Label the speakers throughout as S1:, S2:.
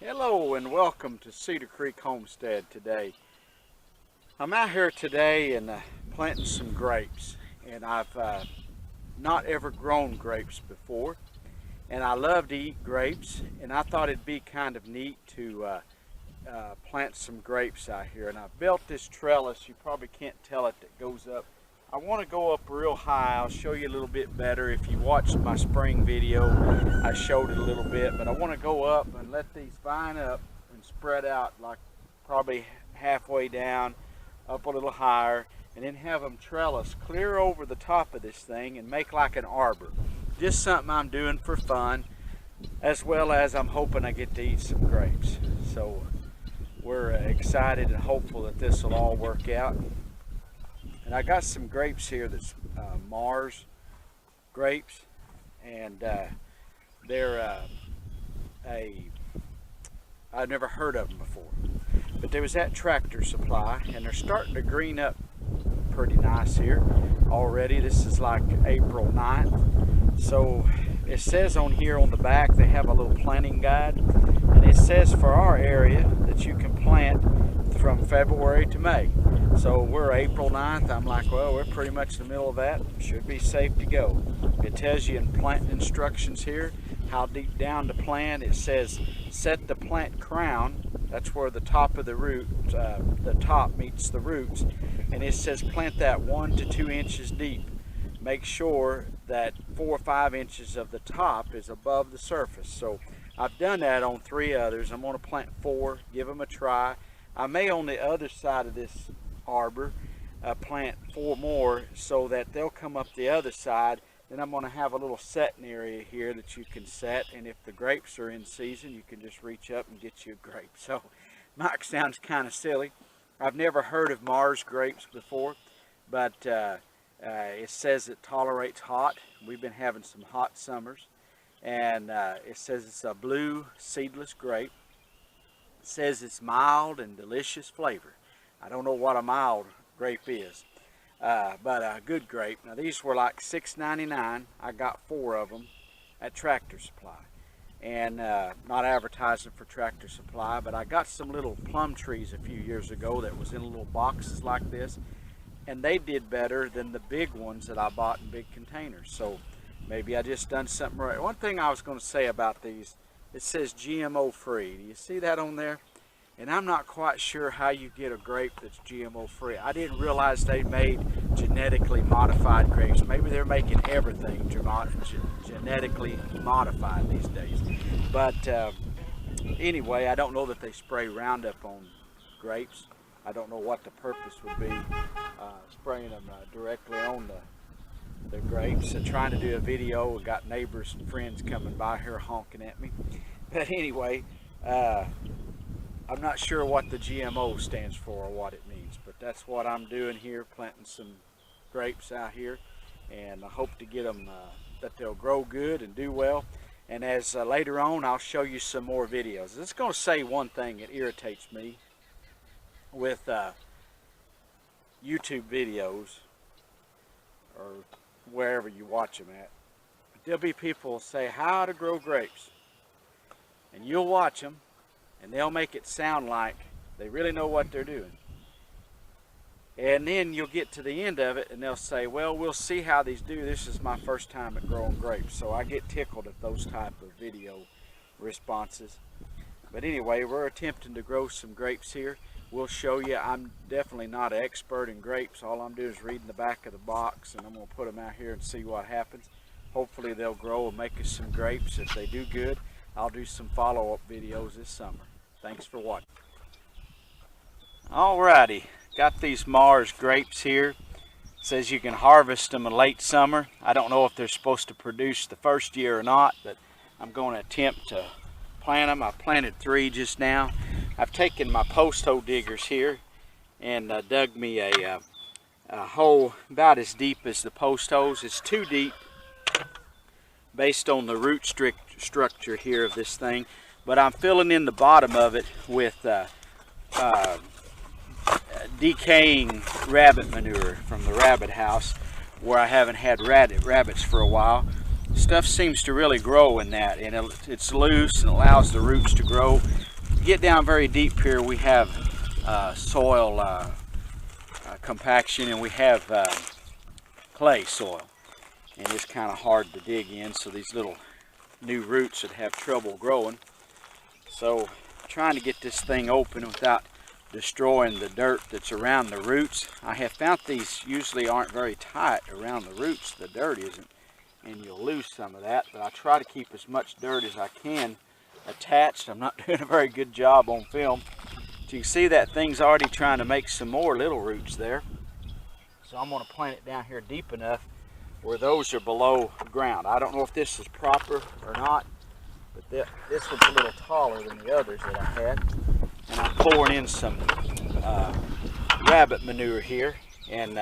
S1: Hello and welcome to Cedar Creek Homestead today. I'm out here today and planting some grapes, and I've not ever grown grapes before, and I love to eat grapes, and I thought it'd be kind of neat to plant some grapes out here. And I built this trellis. You probably can't tell it, that goes up. I want to go up real high. I'll show you a little bit better. If you watched my spring video, I showed it a little bit, but I want to go up and let these vine up and spread out like probably halfway down, up a little higher, and then have them trellis clear over the top of this thing and make like an arbor. Just something I'm doing for fun, as well as I'm hoping I get to eat some grapes. So we're excited and hopeful that this will all work out. And I got some grapes here that's Mars grapes, and they're I've never heard of them before, but there was at Tractor Supply, and they're starting to green up pretty nice here already. This is like April 9th. So it says on here on the back they have a little planting guide, and it says for our area that you can plant from February to May. So we're April 9th. I'm like, well, we're pretty much in the middle of that. Should be safe to go. It tells you in planting instructions here how deep down to plant. It says set the plant crown. That's where the top of the root, the top meets the roots. And it says plant that 1 to 2 inches deep. Make sure that 4 or 5 inches of the top is above the surface. So I've done that on 3 others. I'm going to plant 4, give them a try. I may on the other side of this arbor plant 4 more so that they'll come up the other side. Then I'm going to have a little setting area here that you can set, and if the grapes are in season, you can just reach up and get you a grape. So Mike sounds kind of silly. I've never heard of Mars grapes before, but it says it tolerates hot. We've been having some hot summers, and it says it's a blue seedless grape. It says it's mild and delicious flavor. I don't know what a mild grape is, but a good grape. Now these were like $6.99. I got 4 of them at Tractor Supply, and not advertising for Tractor Supply, but I got some little plum trees a few years ago that was in little boxes like this, and they did better than the big ones that I bought in big containers. So maybe I just done something right. One thing I was going to say about these, it says GMO free. Do you see that on there? And I'm not quite sure how you get a grape that's GMO free. I didn't realize they made genetically modified grapes. Maybe they're making everything genetically modified these days. But anyway, I don't know that they spray Roundup on grapes. I don't know what the purpose would be, spraying them directly on the grapes. And trying to do a video, we got neighbors and friends coming by here honking at me. But anyway, I'm not sure what the GMO stands for or what it means, but that's what I'm doing here, planting some grapes out here, and I hope to get them, that they'll grow good and do well. And as later on, I'll show you some more videos. It's going to say one thing that irritates me with YouTube videos, or wherever you watch them at. But there'll be people who say how to grow grapes, and you'll watch them, and they'll make it sound like they really know what they're doing. And then you'll get to the end of it and they'll say, well, we'll see how these do. This is my first time at growing grapes. So I get tickled at those type of video responses. But anyway, we're attempting to grow some grapes here. We'll show you. I'm definitely not an expert in grapes. All I'm doing is reading the back of the box, and I'm going to put them out here and see what happens. Hopefully they'll grow and make us some grapes. If they do good, I'll do some follow-up videos this summer. Thanks for watching. Alrighty, got these Mars grapes here. It says you can harvest them in late summer. I don't know if they're supposed to produce the first year or not, but I'm going to attempt to plant them. I planted 3 just now. I've taken my post hole diggers here and dug me a hole about as deep as the post holes. It's too deep based on the root structure here of this thing, but I'm filling in the bottom of it with decaying rabbit manure from the rabbit house, where I haven't had rabbits for a while. Stuff seems to really grow in that, and it's loose and allows the roots to grow. get down very deep here, we have soil compaction, and we have clay soil, and it's kind of hard to dig in, so these little new roots would have trouble growing. So trying to get this thing open without destroying the dirt that's around the roots. I have found these usually aren't very tight around the roots, the dirt isn't, and you'll lose some of that, but I try to keep as much dirt as I can attached. I'm not doing a very good job on film. So you can see that thing's already trying to make some more little roots there. So I'm going to plant it down here deep enough where those are below ground. I don't know if this is proper or not, but this one's a little taller than the others that I had. And I'm pouring in some rabbit manure here, and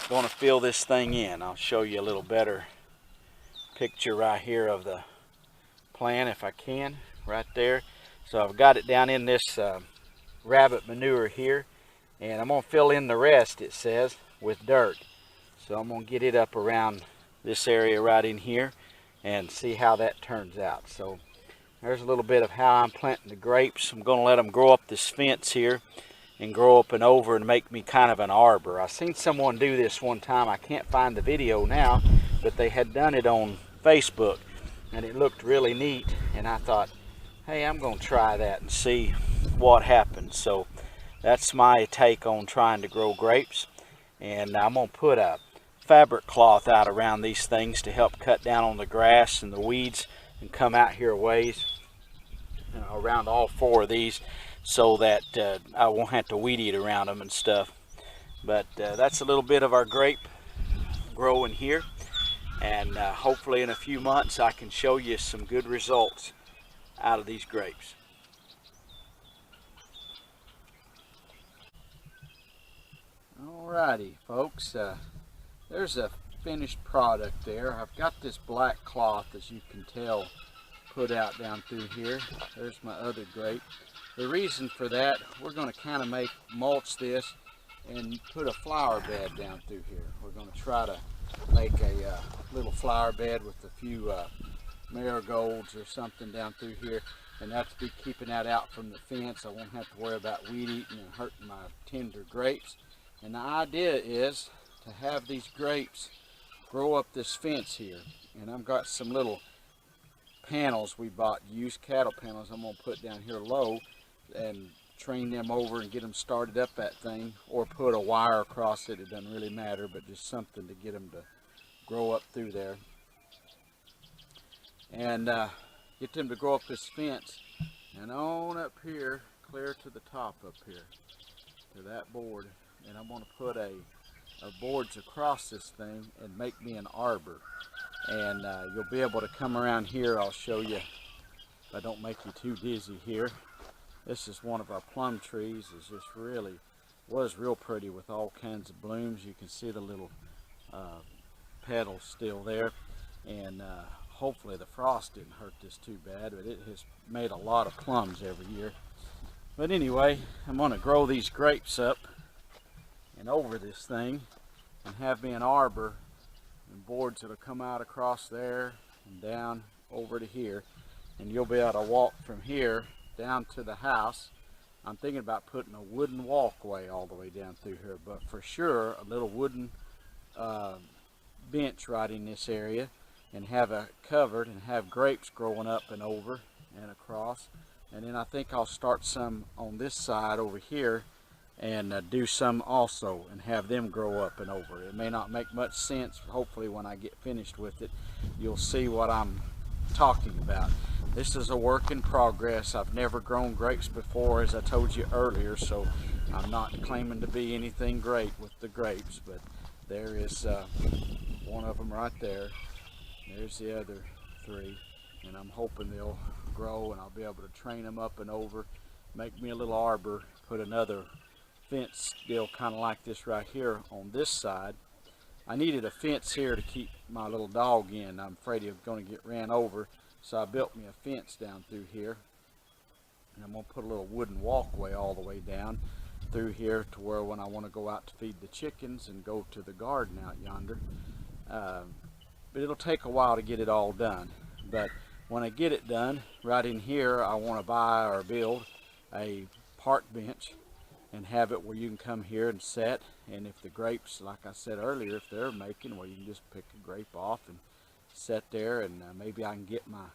S1: going to fill this thing in. I'll show you a little better picture right here of the plant if I can, right there. So I've got it down in this rabbit manure here, and I'm going to fill in the rest, it says, with dirt. So I'm going to get it up around this area right in here and see how that turns out. So there's a little bit of how I'm planting the grapes. I'm going to let them grow up this fence here and grow up and over and make me kind of an arbor. I've seen someone do this one time. I can't find the video now, but they had done it on Facebook, and it looked really neat, and I thought, hey, I'm going to try that and see what happens. So that's my take on trying to grow grapes. And I'm going to put a fabric cloth out around these things to help cut down on the grass and the weeds and come out here a ways around all four of these, so that I won't have to weed eat around them and stuff. But that's a little bit of our grape growing here, and hopefully in a few months I can show you some good results out of these grapes. Alrighty folks, there's a finished product there. I've got this black cloth, as you can tell, put out down through here. There's my other grape. The reason for that, we're going to kind of mulch this and put a flower bed down through here. We're going to try to make a little flower bed with a few marigolds or something down through here, and that's be keeping that out from the fence. I won't have to worry about weed eating and hurting my tender grapes. And the idea is to have these grapes grow up this fence here. And I've got some little panels we bought, used cattle panels, I'm going to put down here low and train them over and get them started up that thing, or put a wire across it. It doesn't really matter, but just something to get them to grow up through there. And get them to grow up this fence and on up here, clear to the top up here, to that board. And I'm going to put a boards across this thing and make me an arbor. And you'll be able to come around here. I'll show you, if I don't make you too dizzy here. This is one of our plum trees. It's just really, was real pretty with all kinds of blooms. You can see the little petals still there. And hopefully the frost didn't hurt this too bad, but it has made a lot of plums every year. But anyway, I'm going to grow these grapes up and over this thing and have me an arbor, and boards that'll come out across there and down over to here, and you'll be able to walk from here down to the house. I'm thinking about putting a wooden walkway all the way down through here, but for sure a little wooden bench right in this area, and have it covered and have grapes growing up and over and across. And then I think I'll start some on this side over here and do some also and have them grow up and over. It may not make much sense. Hopefully when I get finished with it, you'll see what I'm talking about. This is a work in progress. I've never grown grapes before, as I told you earlier, so I'm not claiming to be anything great with the grapes, but there is one of them right there. There's the other three, and I'm hoping they'll grow and I'll be able to train them up and over, make me a little arbor, put another fence deal kind of like this right here on this side. I needed a fence here to keep my little dog in. I'm afraid he was going to get ran over, so I built me a fence down through here, and I'm going to put a little wooden walkway all the way down through here to where when I want to go out to feed the chickens and go to the garden out yonder. But it'll take a while to get it all done. But when I get it done, right in here I want to buy or build a park bench and have it where you can come here and set. And if the grapes, like I said earlier, if they're making, well, you can just pick a grape off and set there, and maybe I can get my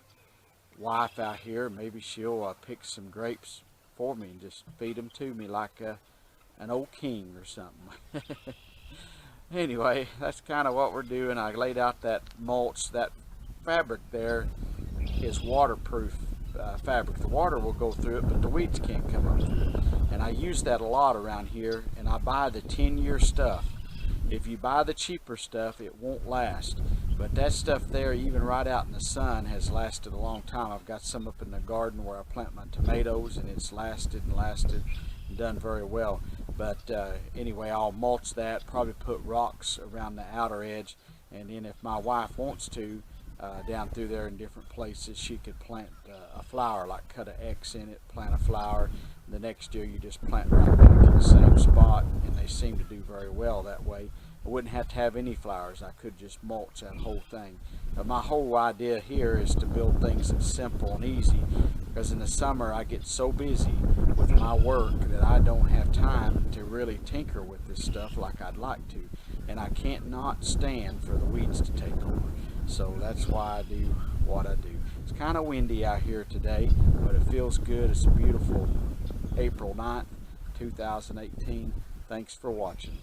S1: wife out here. Maybe she'll pick some grapes for me and just feed them to me like an old king or something. Anyway, that's kind of what we're doing. I laid out that mulch. That fabric there is waterproof fabric. The water will go through it, but the weeds can't come up through it. And I use that a lot around here, and I buy the 10-year stuff. If you buy the cheaper stuff, it won't last. But that stuff there, even right out in the sun, has lasted a long time. I've got some up in the garden where I plant my tomatoes, and it's lasted and done very well. But anyway, I'll mulch that, probably put rocks around the outer edge, and then if my wife wants to, down through there in different places, she could plant a flower, like cut an X in it, plant a flower. The next year you just plant right back in the same spot, and they seem to do very well that way. I wouldn't have to have any flowers. I could just mulch that whole thing. But my whole idea here is to build things that's simple and easy, because in the summer I get so busy with my work that I don't have time to really tinker with this stuff like I'd like to. And I can't not stand for the weeds to take over. So that's why I do what I do. It's kind of windy out here today, but it feels good. It's a beautiful April 9th, 2018. Thanks for watching.